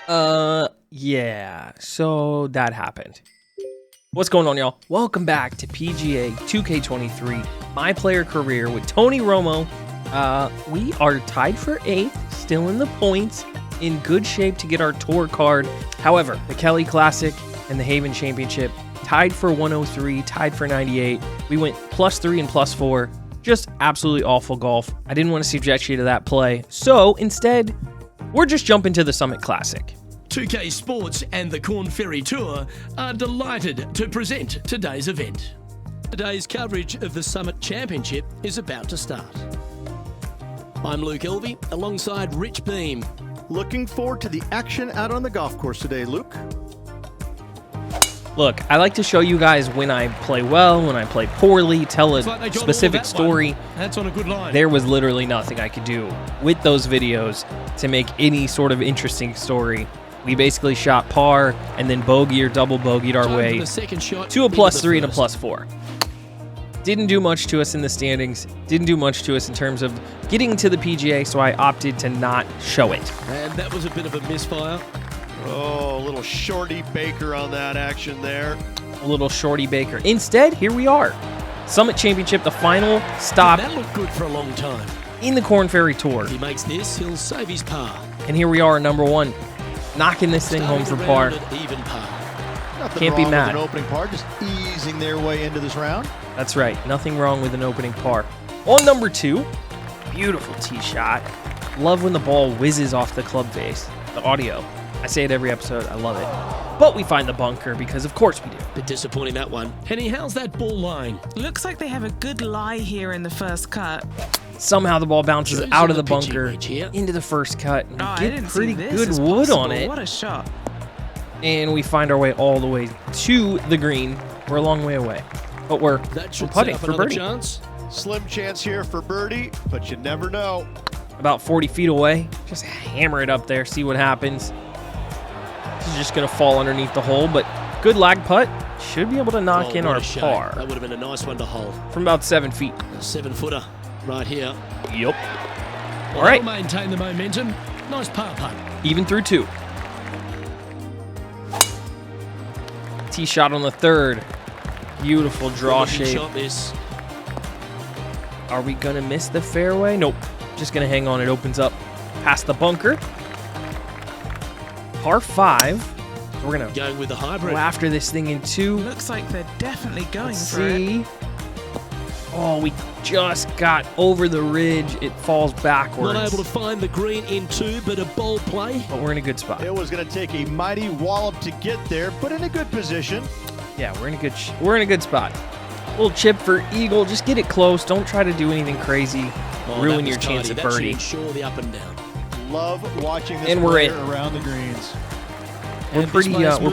Yeah, so that happened. What's going on, y'all? Welcome back to PGA 2K23 MyPlayer Career with Tony Romo. We are tied for 8th, still in the points, in good shape to get our tour card. However, the Kelly Classic and the Haven Championship tied for 103, tied for 98. We went +3 and +4. Just absolutely awful golf. I didn't want to subject you to that play, so instead, we're just jumping to the Summit Classic. 2K Sports and the Korn Ferry Tour are delighted to present today's event. Today's coverage of the Summit Championship is about to start. I'm Luke Elvey, alongside Rich Beam. Looking forward to the action out on the golf course today, Luke. Look, I like to show you guys when I play well, when I play poorly, tell a specific story. That's on a good line. There was literally nothing I could do with those videos to make any sort of interesting story. We basically shot par and then bogey or double bogeyed our way to a +3 and a +4. Didn't do much to us in the standings. Didn't do much to us in terms of getting to the PGA, so I opted to not show it. And that was a bit of a misfire. Oh, a little shorty Baker on that action there. A little shorty Baker. Instead, here we are. Summit Championship, the final stop. That looked good for a long time. In the Korn Ferry Tour. If he makes this, he'll save his par. And here we are, number 1. Knocking this thing home for par. Even par. Can't be mad. With an opening par, just easing their way into this round. That's right. Nothing wrong with an opening par. On number 2, beautiful tee shot. Love when the ball whizzes off the club face. The audio. I say it every episode. I love it. But we find the bunker because of course we do. Bit disappointing, that one. Henny, how's that ball lying? Looks like they have a good lie here in the first cut. Somehow the ball bounces out of the bunker into the first cut. And we get pretty good wood on it. What a shot. And we find our way all the way to the green. We're a long way away. But we're putting for birdie. Slim chance here for birdie, but you never know. About 40 feet away. Just hammer it up there, see what happens. This is just going to fall underneath the hole, but good lag putt. Should be able to knock in our par. That would have been a nice one to hold. From about 7 feet. A 7-footer right here. Yup. All right. Maintain the momentum. Nice par putt. Even through 2. Tee shot on the 3rd. Beautiful draw shape. Shot this. Are we going to miss the fairway? Nope. Just going to hang on. It opens up past the bunker. Par 5. So we're going to go with the hybrid. Go after this thing in 2. Looks like they're definitely going for it. Oh, we just got over the ridge. It falls backwards. Not able to find the green in 2, but a bold play. But we're in a good spot. It was going to take a mighty wallop to get there, but in a good position. Yeah, we're in a good spot. Little chip for eagle. Just get it close. Don't try to do anything crazy. Ruin your chance of birdie. Ensure the up and down. Love watching this and we're in. Around the greens. We're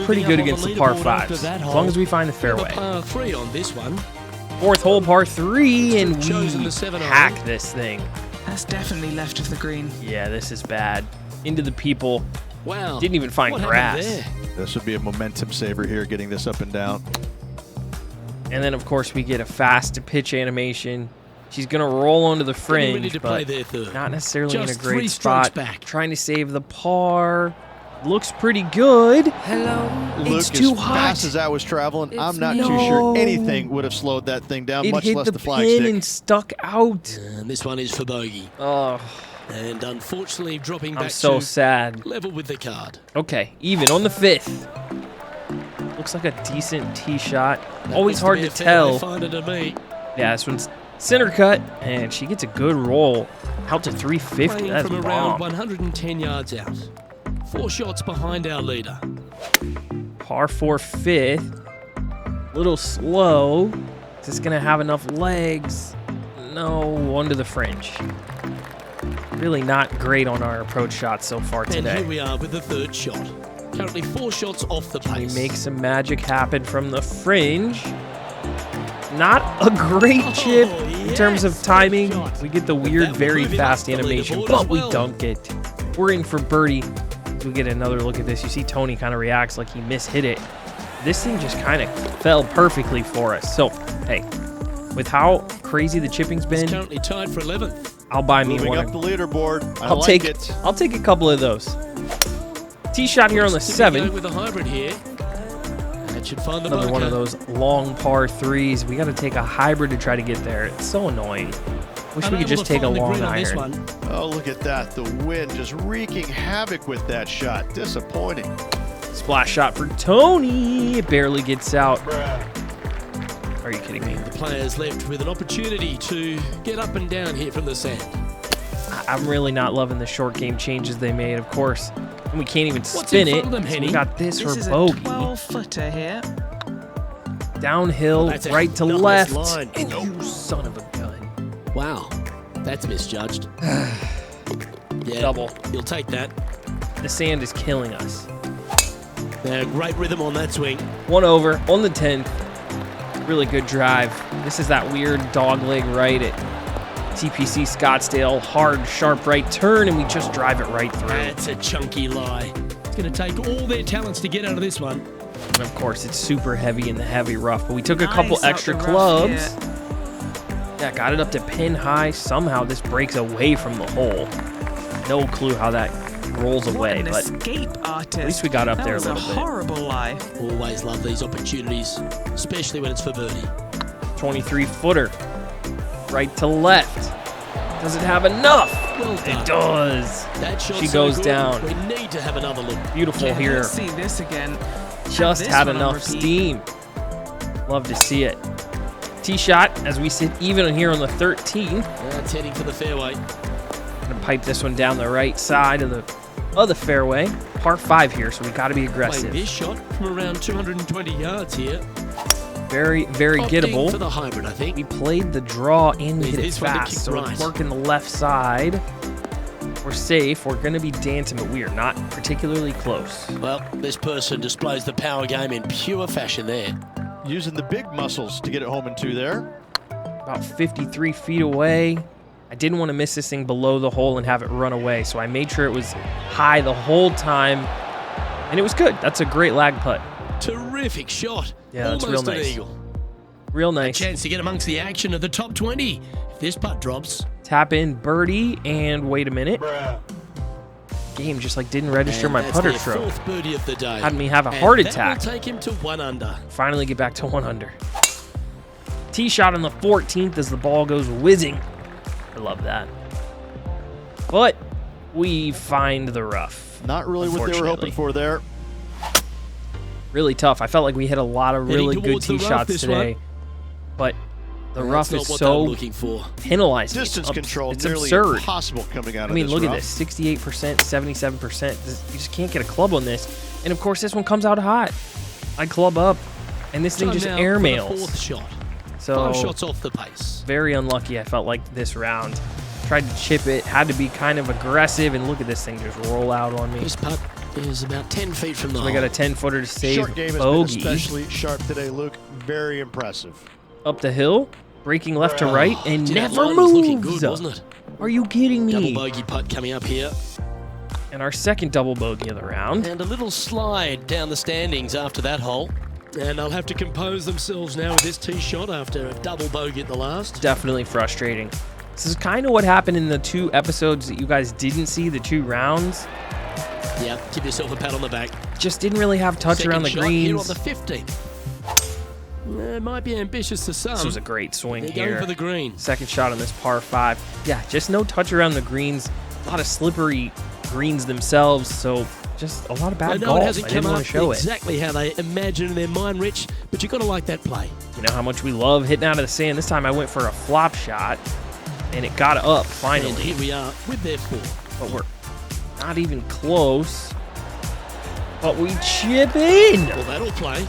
pretty good against the par 5s, as long as we find the fairway. Par 3 on this one. 4th hole, par 3, and we hack this thing. That's definitely left of the green. Yeah, this is bad. Into the people. Wow. Didn't even find grass. This would be a momentum saver here, getting this up and down. And then, of course, we get a fast pitch animation. She's going to roll onto the fringe, but not necessarily in a great spot. Trying to save the par. Looks pretty good. Hello. It's too hot. As fast as I was traveling, I'm not too sure anything would have slowed that thing down, much less the flag stick. It hit the pin and stuck out. And this one is for bogey. Oh. And unfortunately dropping back I'm so sad. Level with the card. Okay, even on the 5th. Looks like a decent tee shot. Always hard to tell. Yeah, this one's center cut, and she gets a good roll out to 350. That's from bomb. around 110 yards out. 4 shots behind our leader. Par 4 5th. Little slow. Is this gonna have enough legs? No, under the fringe. Really not great on our approach shots so far today. And here we are with the 3rd shot. Currently 4 shots off the pace. We make some magic happen from the fringe. Not a great chip in terms of timing. We get the weird, very fast animation, but we dunk it. We're in for birdie. We get another look at this. You see Tony kind of reacts like he mishit it. This thing just kind of fell perfectly for us. So, hey, with how crazy the chipping's been, it's currently tied for 11th. I'll buy me Moving one. Up the leaderboard. I'll take a couple of those. Tee shot here on the Looks to be 7. going with a hybrid here. That should find the Another one of bunker. those long par 3s. We got to take a hybrid to try to get there. It's so annoying. Wish we could Unable just to take a find the long green on this iron. one. Oh, look at that. The wind just wreaking havoc with that shot. Disappointing. Splash shot for Tony. It barely gets out. Are you kidding me? The players left with an opportunity to get up and down here from the sand. I'm really not loving the short game changes they made, of course. And we can't even What's spin in it. front of them, So we Henny? got this This for is a bogey. 12-footer here. Downhill, That's a right to nice left. line. And you son of a gun. Wow, that's misjudged. Yeah, Double. You'll take that. The sand is killing us. Great rhythm on that swing. 1 over on the 10th. Really good drive. This is that weird dog leg right at TPC Scottsdale. Hard, sharp right turn, and we just drive it right through. That's a chunky lie. It's going to take all their talents to get out of this one. And of course, it's super heavy in the heavy rough, but we took a Nice couple out extra the rough clubs. here. Yeah, got it up to pin high. Somehow this breaks away from the hole. No clue how that rolls What away, an but escape artist. at least we got up that there a was little bit. horrible lie. Always love these opportunities, especially when it's for birdie. 23-footer. Right to left. Does it have enough? Well done. It does. That shot's She so goes good, down. We need to have another look. Beautiful Yeah, here. let's see this again. Just this had one on enough repeat. steam. Love to see it. Tee shot as we sit even here on the 13th. That's heading for the fairway. Gonna pipe this one down the right side of the fairway. Par 5 here, so we got to be Playing aggressive. this shot from around 220 yards here. Very, very Opting for gettable. the hybrid, I think. We played the draw and we hit it This one to fast, kick so right. it's working the left side. We're safe. We're gonna be dancing, but we are not particularly close. Well, this person displays the power game in pure fashion there. Using the big muscles to get it home in 2 there. About 53 feet away. I didn't want to miss this thing below the hole and have it run away, so I made sure it was high the whole time, and it was good. That's a great lag putt. Terrific shot. Yeah, that's Almost real an nice. eagle. Real nice. Chance to get amongst the action of the top 20. If this putt drops. Tap in birdie, and wait a minute. Game just like didn't register And my that's putter their stroke. 4th birdie of the day. Had me have a And heart that attack. will take him to 1 under. Finally get back to 1 under. Tee shot on the 14th as the ball goes whizzing. I love that. But we find the rough. Not really what they were Unfortunately. hoping for there. Really tough. I felt like we hit a lot of Heading really good towards the tee rough, shots this today. But the That's rough not is what they were so looking for. penalizing. Distance control It's nearly absurd. impossible coming out I of mean, this look at rough. this. 68%, 77%. You just can't get a club on this. And of course, this one comes out hot. I club up, and this thing Time just now air for the mails. 4th shot. So 5 shots off the pace. very unlucky, I felt like, this round. Tried to chip it, had to be kind of aggressive, and look at this thing just roll out on me. This putt is about 10 feet from the So we hole. got a 10-footer to save Short game has been bogey. especially sharp today, Luke. Very impressive. Up the hill, breaking left to right, and Gee, that never line was looking moves. good, wasn't it? Are you kidding Double me? bogey putt coming up here. And our second double bogey of the round. And a little slide down the standings after that hole. And they'll have to compose themselves now with this tee shot after a double bogey at the last. Definitely frustrating. This is kind of what happened in the 2 episodes that you guys didn't see, the 2 rounds. Yeah, give yourself a pat on the back. Just didn't really have touch Second around the shot here on greens. the 15th. It might be ambitious to some. This was a great swing They're going here. for the green. Second shot on this par 5. Yeah, just no touch around the greens. A lot of slippery greens themselves, so just a lot of I bad know golf. it I hasn't didn't come want up to show it. exactly how they imagine in their mind, Rich, but you've got to like that play. You know how much we love hitting out of the sand. This time I went for a flop shot, and it got up And finally. here we are with their 4. But we're not even close. But we chip in. Well, that'll play.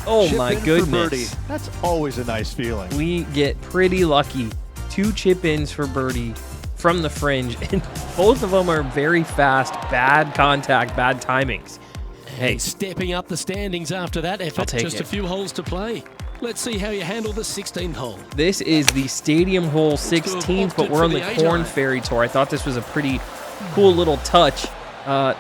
Oh Chip my in for birdie. goodness. That's always a nice feeling. We get pretty lucky. 2 chip ins for birdie from the fringe, and both of them are very fast, bad contact, bad timings. Hey, And stepping up the standings after that effort. take Just it. a few holes to play. Let's see how you handle the 16th hole. this is the Stadium Hole to have 16th, but opted we're for on the the Korn 8-iron. Ferry Tour. I thought this was a pretty cool little touch.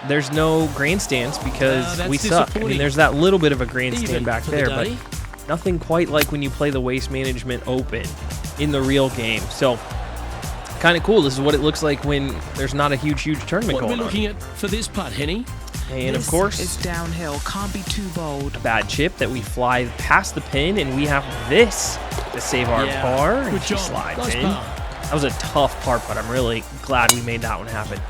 There's no grandstands because that's we suck. I mean, disappointing. there's that little bit of a grandstand Even back for the there, day. but nothing quite like when you play the Waste Management Open in the real game. So, kind of cool. This is what it looks like when there's not a huge tournament What are we going on. looking at for this putt, Henny? And This of course, is downhill. Can't be too bold. a bad chip that we fly past the pin, and we have this to save our par. And Good she job. slides Nice in. par. That was a tough par, but I'm really glad we made that one happen.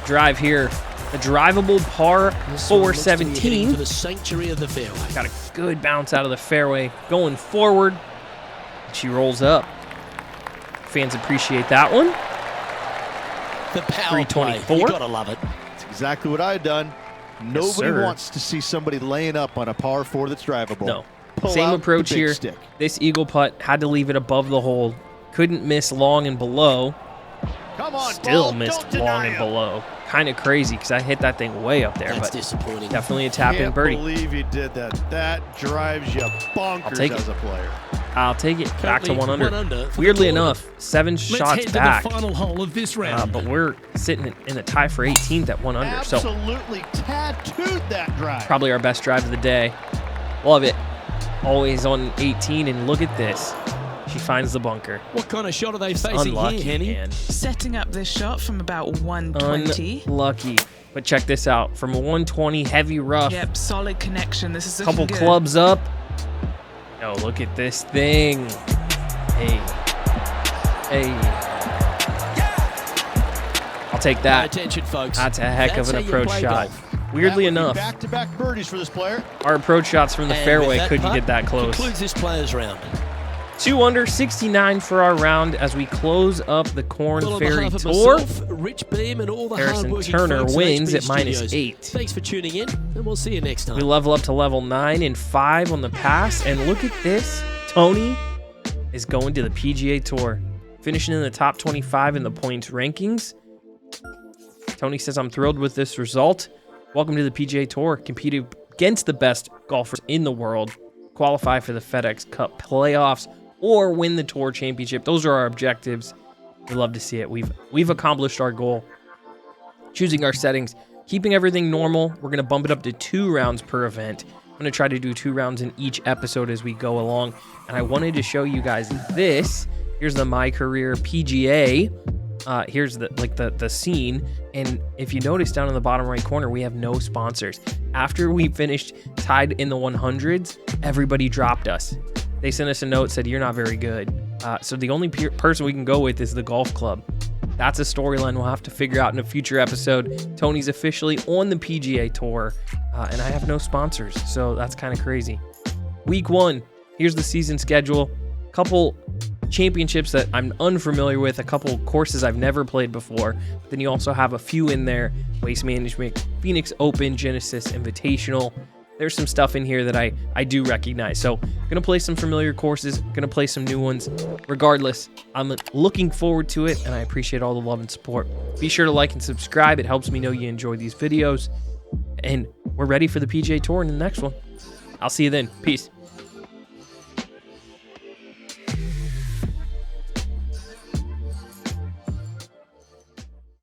Drive here. A drivable par This one looks to be heading 417. for the sanctuary of the fairway. Got a good bounce out of the fairway. Going forward. She rolls up. Fans appreciate that one. The power play. 324. You gotta love it. That's exactly what I've done. Nobody sir. wants to see somebody laying up on a par 4 that's drivable. No. Pull Same out approach the big here. stick. This eagle putt had to leave it above the hole. Couldn't miss long and below. Come on, Still ball, missed don't long deny and him. below. Kind of crazy because I hit that thing way up there, That's but disappointing. definitely a tap in Can't birdie. believe you did that. That drives you bonkers take as a player. I'll take it back to Currently 1 under. 1 under for the Weirdly tournament. enough, 7 Let's shots head back, to the final hole of this round. but we're sitting in a tie for 18th at 1 under. So Absolutely tattooed that drive. probably our best drive of the day. Love it. Always on 18, and look at this. She finds the bunker. What kind of shot are they facing Unlucky, here, Henny? man. Setting up this shot from about 120. Unlucky. But check this out. From a 120, heavy rough. Yep, solid connection. This is looking Couple good. clubs up. Oh, look at this thing. Hey. Hey. I'll take Pay that. attention, folks. That's a heck That's of an how you approach play shot. golf. Weirdly That would be enough, back-to-back birdies for this player. our approach shots from the And fairway with that couldn't putt, get that close. Concludes this player's round. 2 under, 69 for our round as we close up the Korn Well, on Ferry behalf of Tour. myself, Rich Beam, and all the Harrison hard-working Turner folks at wins HB at -8. Studios. Thanks for tuning in, and we'll see you next time. We level up to level 9 and 5 on the pass. And look at this. Tony is going to the PGA Tour, finishing in the top 25 in the points rankings. Tony says, I'm thrilled with this result. Welcome to the PGA Tour. Compete against the best golfers in the world. Qualify for the FedEx Cup playoffs or win the Tour Championship. Those are our objectives. We love to see it. We've accomplished our goal. Choosing our settings, keeping everything normal. We're going to bump it up to 2 rounds per event. I'm going to try to do 2 rounds in each episode as we go along. And I wanted to show you guys this. Here's the MyCareer PGA. Here's the scene. And if you notice down in the bottom right corner, we have no sponsors. After we finished tied in the 100s, everybody dropped us. They sent us a note, said, you're not very good. So the only person we can go with is the golf club. That's a storyline we'll have to figure out in a future episode. Tony's officially on the PGA Tour, and I have no sponsors, so that's kind of crazy. Week 1, here's the season schedule. Couple championships that I'm unfamiliar with, a couple courses I've never played before. But then you also have a few in there: Waste Management, Phoenix Open, Genesis Invitational. There's some stuff in here that I do recognize. So gonna play some familiar courses, gonna play some new ones. Regardless, I'm looking forward to it, and I appreciate all the love and support. Be sure to like and subscribe. It helps me know you enjoy these videos. And we're ready for the PGA Tour in the next one. I'll see you then. Peace.